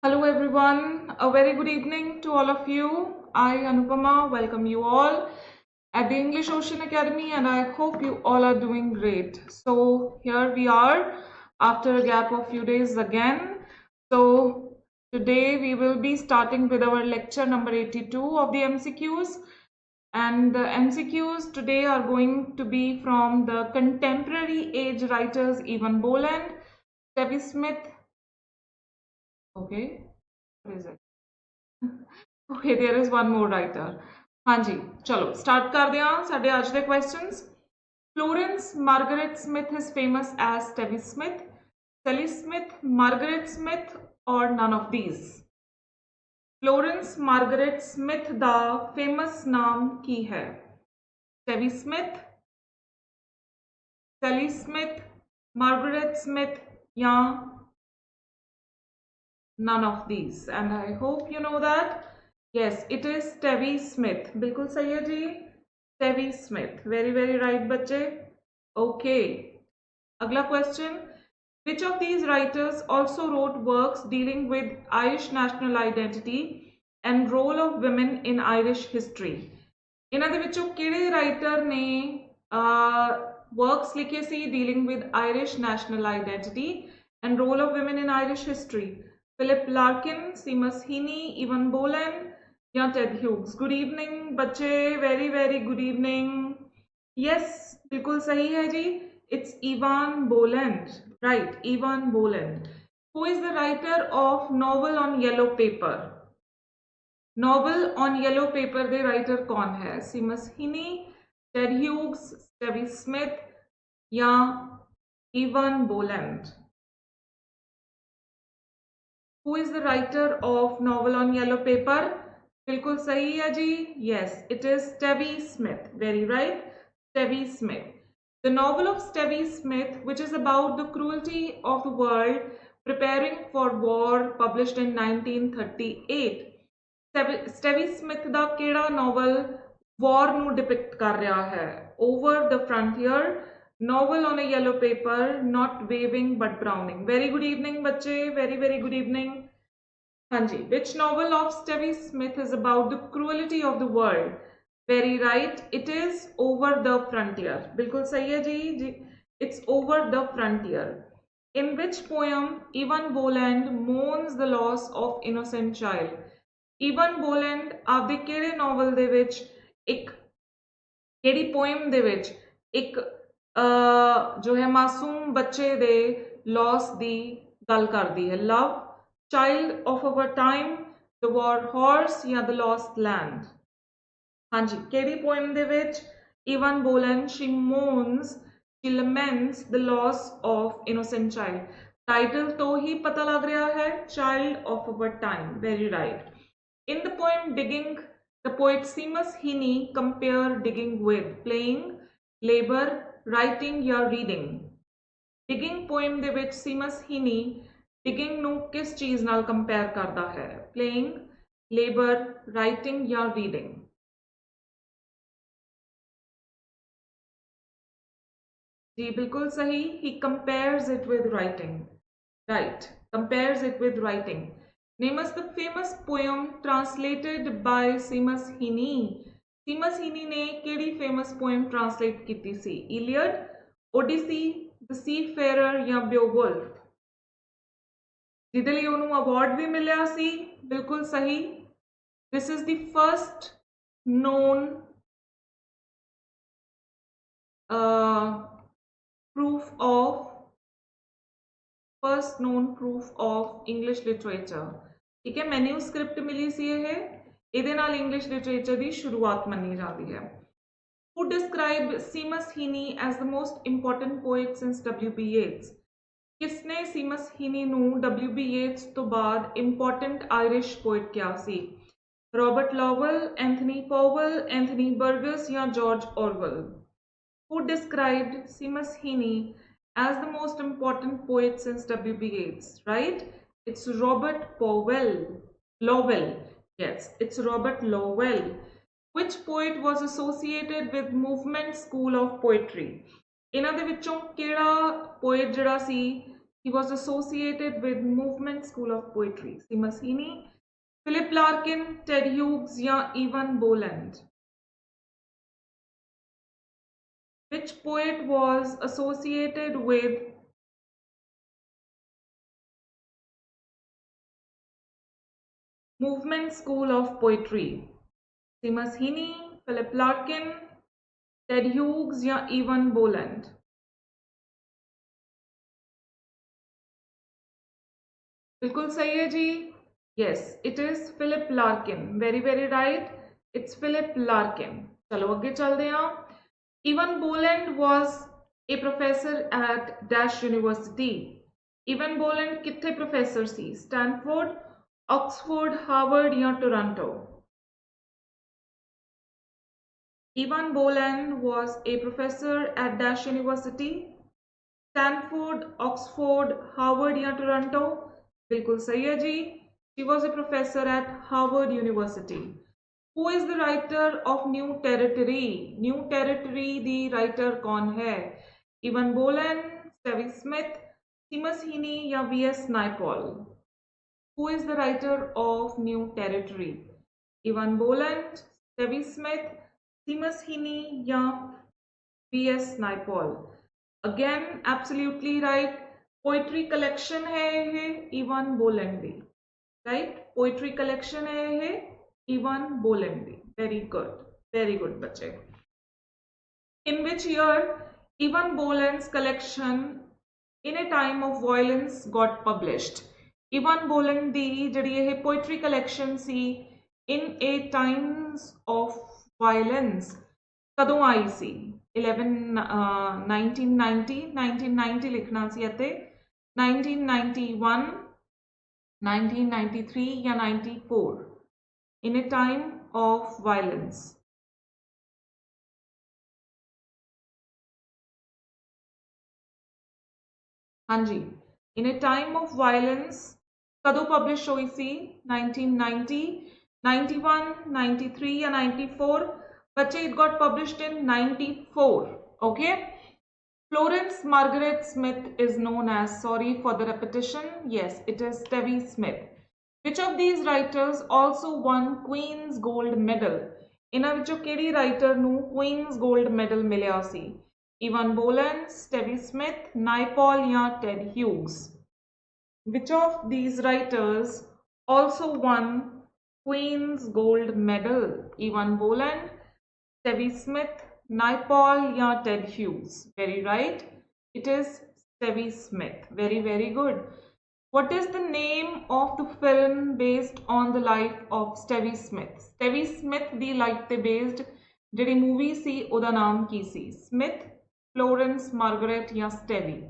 Hello everyone, a very good evening to all of you. I, Anupama, welcome you all at the English Ocean Academy and I hope you all are doing great. So here we are after a gap of few days again. So today we will be starting with our lecture number 82 of the MCQs. And the MCQs today are going to be from the contemporary age writers Eavan Boland, Stevie Smith. Okay, what is it? Okay, there is one more writer. हाँ जी, चलो start करते हैं साढ़े आज दे questions. Florence Margaret Smith is famous as Stevie Smith, Sally Smith, Margaret Smith, or none of these. Florence Margaret Smith दा famous नाम की है? Stevie Smith, Sally Smith, Margaret Smith, या none of these. And I hope you know that. Yes, it is Stevie Smith. बिल्कुल सही है जी. Stevie Smith. Very right बच्चे. Okay. अगला question. Which of these writers also wrote works dealing with Irish national identity and role of women in Irish history? ਇਹਨਾਂ ਦੇ ਵਿੱਚੋਂ ਕਿਹੜੇ writer ਨੇ works ਲਿਖੇ ਸੀ dealing with Irish national identity and role of women in Irish history? Philip Larkin, Seamus Heaney, Eavan Boland, या Ted Hughes. Good evening, बच्चे. Very good evening. Yes, बिल्कुल सही है जी. It's Eavan Boland. Right, Eavan Boland. Who is the writer of Novel on Yellow Paper? Novel on Yellow Paper the writer कौन है? Seamus Heaney, Ted Hughes, Stevie Smith, या Eavan Boland? Who is the writer of Novel on Yellow Paper? बिल्कुल सही है जी. Yes, it is Stevie Smith. Very right, Stevie Smith. The novel of Stevie Smith, which is about the cruelty of the world preparing for war, published in 1938. Stevie Smith ਦਾ ਕਿਹੜਾ novel war ਨੂੰ depict ਕਰ ਰਿਹਾ ਹੈ? Over the Frontier, Novel on a Yellow Paper, Not Waving but Browning. Very good evening बच्चे. Very good evening. हाँ जी. Which novel of Stevie Smith is about the cruelty of the world? Very right, it is Over the Frontier. बिल्कुल सही है जी. It's Over the Frontier. In which poem Eavan Boland mourns the loss of innocent child? Eavan Boland आपदे किहड़े novel ਦੇ ਵਿੱਚ ਇੱਕ ਕਿਹੜੀ poem ਦੇ ਵਿੱਚ ਇੱਕ जो है मासूम बच्चे दे लॉस दी गल करदी है? Love, child of our time, the war horse, या द लॉस्ट लैंड? हाँ जी, केड़ी poem they which Eavan Boland she mourns, she laments the loss of innocent child? Title तो ही पता लग रहा है, child of our time. Very right. In the poem Digging, the poet Seamus Heaney compare digging with playing, labor, writing या reading. Digging poem ਦੇ ਵਿੱਚ Seamus Heaney digging ਨੂੰ किस चीज़ नाल compare करता है? Playing, labor, writing या reading? जी बिल्कुल सही. He compares it with writing. Right, compares it with writing. Name us the famous poem translated by Seamus Heaney. Seamus Heaney ने केड़ी famous poem translate की सी? Iliad, Odyssey, The Seafarer या Beowulf? जिहदे लई उहनूं अवार्ड भी मिलिया सी. बिल्कुल सही. This is the first known proof of English literature. ठीक है, मैन्यूस्क्रिप्ट मिली सी ਇਹਦੇ ਨਾਲ इंग्लिश लिटरेचर की शुरुआत मनी जाती है. Who described Seamus Heaney as the most important poet since W.B. Yeats? किसने Seamus Heaney ਨੂੰ W.B. Yeats ਤੋਂ ਬਾਅਦ important Irish poet ਕਿਹਾ ਸੀ? Robert Lowell, Anthony Powell, Anthony Burgess या George Orwell? Who described Seamus Heaney as the most important poet since W.B. Yeats? Right? It's Robert Lowell. Yes, it's Robert Lowell. Which poet was associated with movement school of poetry? ਇਹਨਾਂ ਦੇ ਵਿੱਚੋਂ ਕਿਹੜਾ poet ਜਿਹੜਾ ਸੀ He was associated with Movement School of Poetry. Seamus Heaney, Philip Larkin, Ted Hughes या Eavan Boland. Which poet was associated with Movement School of Poetry? Seamus Heaney, Philip Larkin, Ted Hughes या Eavan Boland. बिल्कुल सही है जी. Yes, it is Philip Larkin. Very very right. It's Philip Larkin. चलो आगे चलते हैं. Eavan Boland was a professor at Dash University. Eavan Boland कित्थे professor सी? Stanford, Oxford, Harvard या Toronto? Eavan Boland was a professor at Dash University. Stanford, Oxford, Harvard या Toronto? बिल्कुल सही है जी. She was a professor at Harvard University. Who is the writer of New Territory? New Territory the writer कौन है? Eavan Boland, Stevie Smith, Seamus Heaney या V.S. Naipaul? Who is the writer of New Territory? Eavan Boland, Stevie Smith, Seamus Heaney या V.S. Naipaul? Again, absolutely right. Poetry collection है ये Eavan Boland दी, right. Poetry collection है ये Eavan Boland दी. Very good बच्चे. In which year Eavan Boland's collection In a Time of Violence got published? Eavan Boland दी जिहड़ी ये पोइट्री कलेक्शन सी In a Times of Violence कदों आई सी? 1990 लिखना सी इत्थे. 1991, 1993 या 94? In a Time of Violence. हाँ जी. In a Time of Violence कदों पब्लिश हुई सी? 1990, 91, 93 या 94? बच्चे it got published in 94. Okay. Florence Margaret Smith is known as, sorry for the repetition, yes, it is Stevie Smith. Which of these writers also won Queen's Gold Medal? इन्हां विचों किहड़ी writer नूं Queen's Gold Medal मिलिया सी? Eavan Boland, Stevie Smith, Naipaul या Ted Hughes? Which of these writers also won Queen's Gold Medal? Eavan Boland, Stevie Smith, Naipaul या Ted Hughes? Very right. It is Stevie Smith. Very good. What is the name of the film based on the life of Stevie Smith? Stevie Smith the life ते based जिहड़ी movie सी ओदा नाम की सी? Smith, Florence, Margaret या Stevie?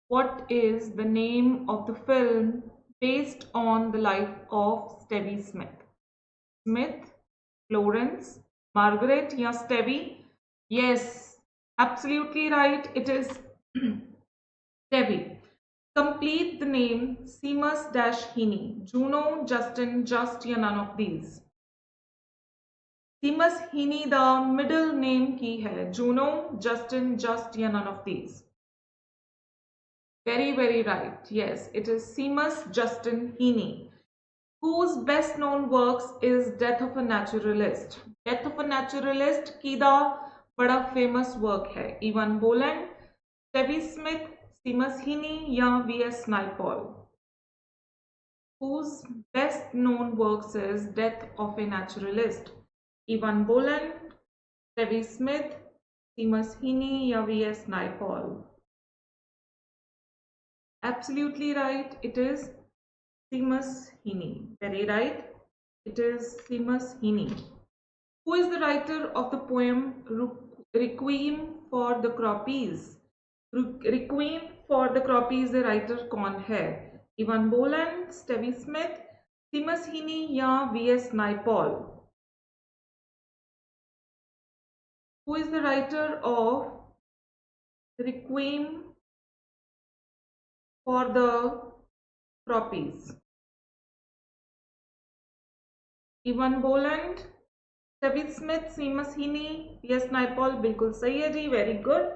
What is the name of the film based on the life of Stevie Smith? Smith, Florence, Margaret या Stevie? Yes, absolutely right. It is Stevie. Complete the name Seamus Heaney. Juno, Justin, Just या none of these? Seamus Heaney the middle name की है? Juno, Justin, Just या none of these? Very right. Yes, it is Seamus Justin Heaney. Whose best known works is Death of a Naturalist? Death of a Naturalist की दा बड़ा famous work है? Eavan Boland, Stevie Smith, Seamus Heaney या V.S. Naipaul? Whose best known works is Death of a Naturalist? Eavan Boland, Stevie Smith, Seamus Heaney या V.S. Naipaul? Absolutely right. It is Seamus Heaney. Very right. It is Seamus Heaney. Who is the writer of the poem Requiem for the Croppies? Requiem for the Croppies the writer कौन है? Eavan Boland, Stevie Smith, Seamus Heaney या V.S. Naipaul? Who is the writer of Requiem for the Croppies? Eavan Boland, Stevie Smith, Seamus Heaney, V.S. Naipaul? बिल्कुल सही है जी. Very good.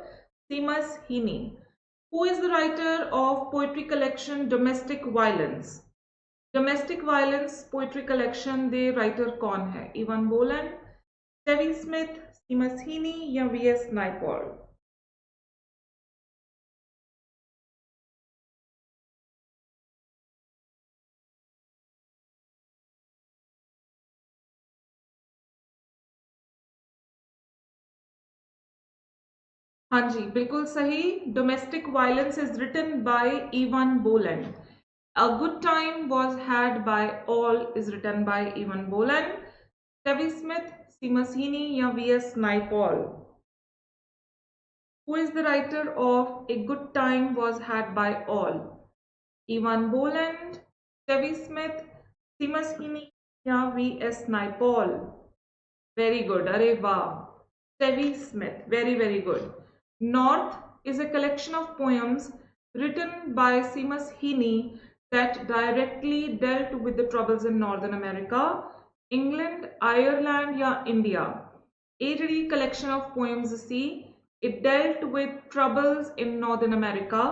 Seamus Heaney. Who is the writer of poetry collection Domestic Violence? Domestic Violence poetry collection the writer कौन है? Eavan Boland, Stevie Smith, Seamus Heaney या V.S. Naipaul? हाँ जी, बिल्कुल सही. Domestic Violence is written by Eavan Boland. A Good Time Was Had by All is written by Eavan Boland. Stevie Smith, Seamus Heaney या V.S. Naipaul? Who is the writer of A Good Time Was Had by All? Eavan Boland, Stevie Smith, Seamus Heaney या V.S. Naipaul? Very good. अरे वाह. Stevie Smith. Very, very good. North is a collection of poems written by Seamus Heaney that directly dealt with the troubles in Northern America, England, Ireland या India. A ਜਿਹੜੀ collection of poems C, it dealt with troubles in Northern America,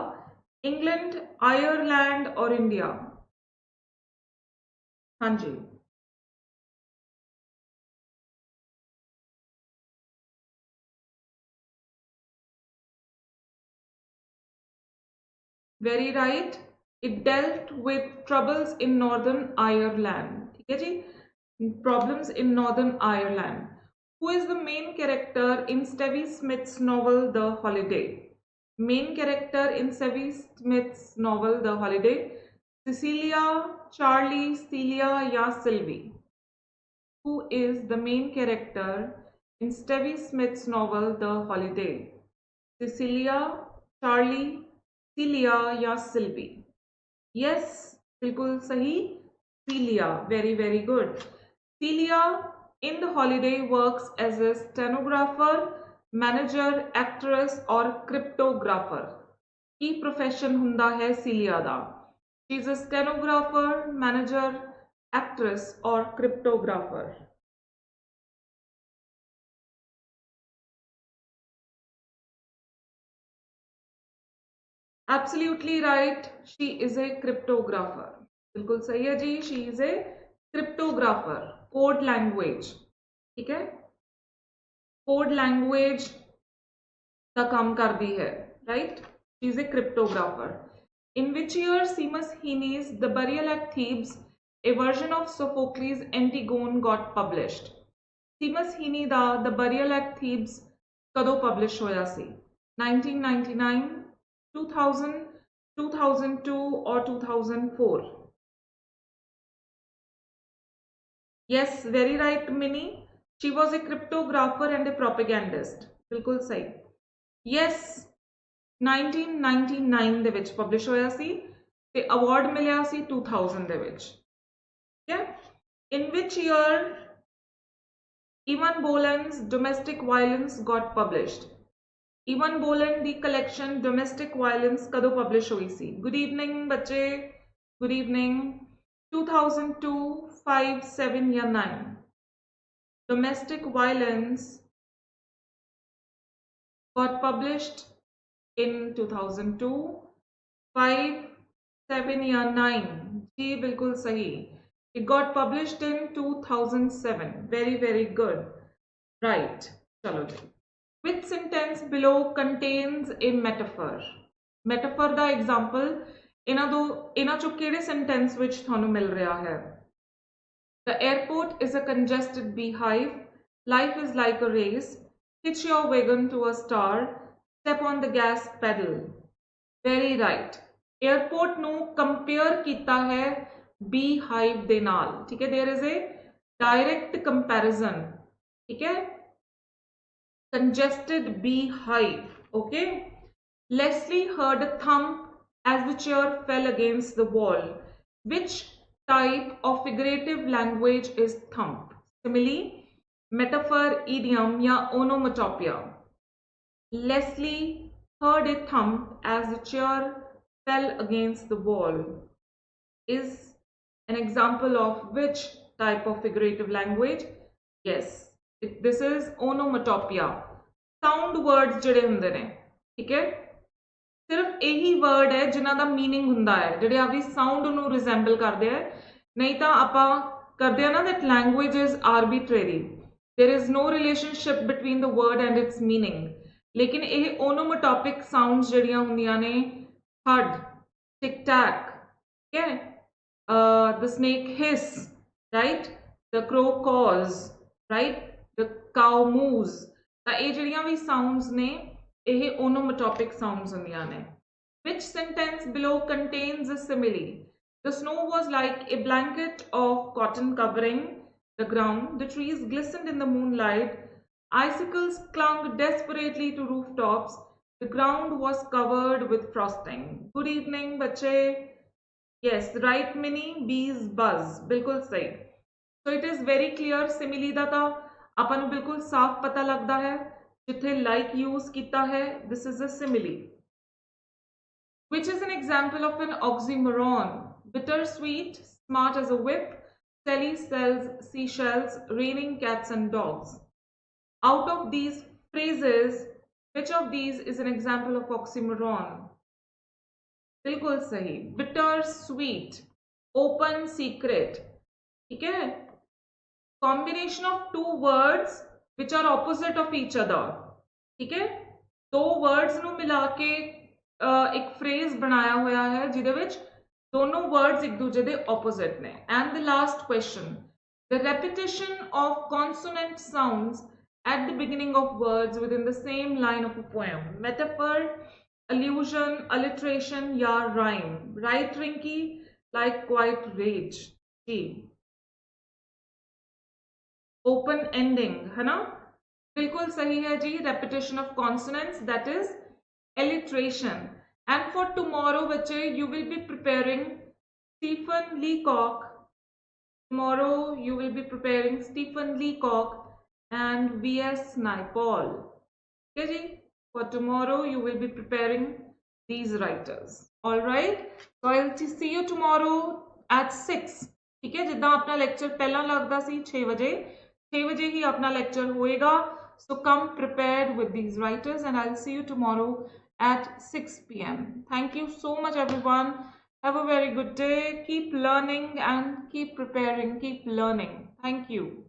England, Ireland or India? हाँ जी. Very right. It dealt with troubles in Northern Ireland. ठीक है जी? Problems in Northern Ireland. Who is the main character in Stevie Smith's novel The Holiday? Main character in Stevie Smith's novel The Holiday. Cecilia, Charlie, Celia या Sylvie? Who is the main character in Stevie Smith's novel The Holiday? Cecilia, Charlie, Celia या Sylvie? Yes, बिल्कुल सही. Celia. Very, very good. Celia in The Holiday works as a stenographer, manager, actress or cryptographer. Ki profession ਹੁੰਦਾ ਹੈ Celia the? She is a stenographer, manager, actress or cryptographer. Absolutely right. She is a cryptographer. बिल्कुल सही है जी. She is a cryptographer. Code language. ठीक है? Code language का काम करती है. Right? She is a cryptographer. In which year Seamus Heaney's The Burial at Thebes, a version of Sophocles' Antigone got published? Seamus Heaney the The Burial at Thebes ਕਦੋਂ publish ਹੋਇਆ ਸੀ? 1999, 2000, 2002 or 2004? Yes, very right, Minnie. She was a cryptographer and a propagandist. बिल्कुल सही. Yes, 1999 ਦੇ ਵਿੱਚ publish ਹੋਇਆ ਸੀ ਤੇ award ਮਿਲਿਆ ਸੀ 2000 ਦੇ ਵਿੱਚ. Yeah. In which year Eavan Boland's Domestic Violence got published? Eavan Boland the collection Domestic Violence ਕਦੋਂ publish ਹੋਈ ਸੀ? Good evening ਬੱਚੇ. Good evening. 2002, 5, 7 या 9? Domestic Violence got published in 2002, 5, 7 या 9? जी बिल्कुल सही. It got published in 2007. Very, very good. Right. चलो जी. Which sentence below contains a metaphor? Metaphor the example ਇਹਨਾਂ ਚੋਂ ਕਿਹੜੇ sentence ਵਿੱਚ ਤੁਹਾਨੂੰ ਮਿਲ ਰਿਹਾ ਹੈ? The airport is a congested beehive. Life is like a race. Hitch your wagon to a star. Step on the gas pedal. Very right. Airport ਨੂੰ compare ਕੀਤਾ ਹੈ beehive ਦੇ ਨਾਲ. ठीक है? There is a direct comparison. ठीक है? Congested beehive. Okay? Leslie heard a thump as the chair fell against the wall. Which type of figurative language is thump? Simile, metaphor, idiom या onomatopoeia? Leslie heard a thump as the chair fell against the wall is an example of which type of figurative language? Yes, this is onomatopoeia. Sound words ਜਿਹੜੇ ਹੁੰਦੇ ਨੇ. ठीक है? सिर्फ ਇਹੀ word ਹੈ ਜਿਨ੍ਹਾਂ ਦਾ ਮੀਨਿੰਗ ਹੁੰਦਾ ਹੈ, ਜਿਹੜੇ ਆਪਦੀ ਸਾਊਂਡ ਨੂੰ ਰਿਜ਼ੈਂਬਲ ਕਰਦੇ ਆ। ਨਹੀਂ ਤਾਂ ਆਪਾਂ ਕਰਦੇ ਆ ਨਾ that language is arbitrary, there is no relationship between the word and its meaning। ਲੇਕਿਨ ਇਹ onomatopic sounds ਜਿਹੜੀਆਂ ਹੁੰਦੀਆਂ ਨੇ, thud, tic tac, ਠੀਕ ਹੈ, the snake hiss, right, the crow caws, right, the cow moves, ਤਾਂ ਇਹ ਜਿਹੜੀਆਂ ਵੀ sounds ਨੇ ਇਹ onomatopic sounds ਹੁੰਦੀਆਂ ਨੇ। Which sentence below contains a simile? The snow was like a blanket of cotton covering the ground. The trees glistened in the moonlight. Icicles clung desperately to rooftops. The ground was covered with frosting. Good evening, bache. Yes, right, Minnie. Bees buzz. बिल्कुल सही। So it is very clear. Simile da ta ਆਪਾਂ ਨੂੰ ਬਿਲਕੁਲ ਸਾਫ਼ ਪਤਾ ਲੱਗਦਾ ਹੈ ਜਿੱਥੇ like use ਕੀਤਾ ਹੈ। This is a simile. Which is an example of an oxymoron? Bittersweet, smart as a whip, Sally sells seashells, raining cats and dogs. Out of these phrases, which of these is an example of oxymoron? बिल्कुल सही। Bittersweet, open secret, ठीक है? Combination of two words which are opposite of each other, ठीक है? दो words ਨੂੰ ਮਿਲਾ ਕੇ एक phrase बनाया हुआ है जिहदे विच दोनों words एक दूजे दे opposite ने। And the last question, the repetition of consonant sounds at the beginning of words within the same line of a poem, metaphor, allusion, alliteration या rhyme? Right, Rinky? Like quite rage, जी। open ending है ना, बिल्कुल सही है जी। repetition of consonants, that is alliteration। And for tomorrow bache you will be preparing Stephen Leacock, tomorrow you will be preparing Stephen Leacock and V.S. Naipaul, okay ji? For tomorrow you will be preparing these writers, all right? So I'll see you tomorrow at 6, ठीक है? जिद्दां अपना lecture पहला लगदा सी 6 बजे ही अपना lecture होएगा। So come prepared with these writers and I'll see you tomorrow at 6 p.m. Thank you so much everyone. Have a very good day. Keep learning and keep preparing. Keep learning. Thank you.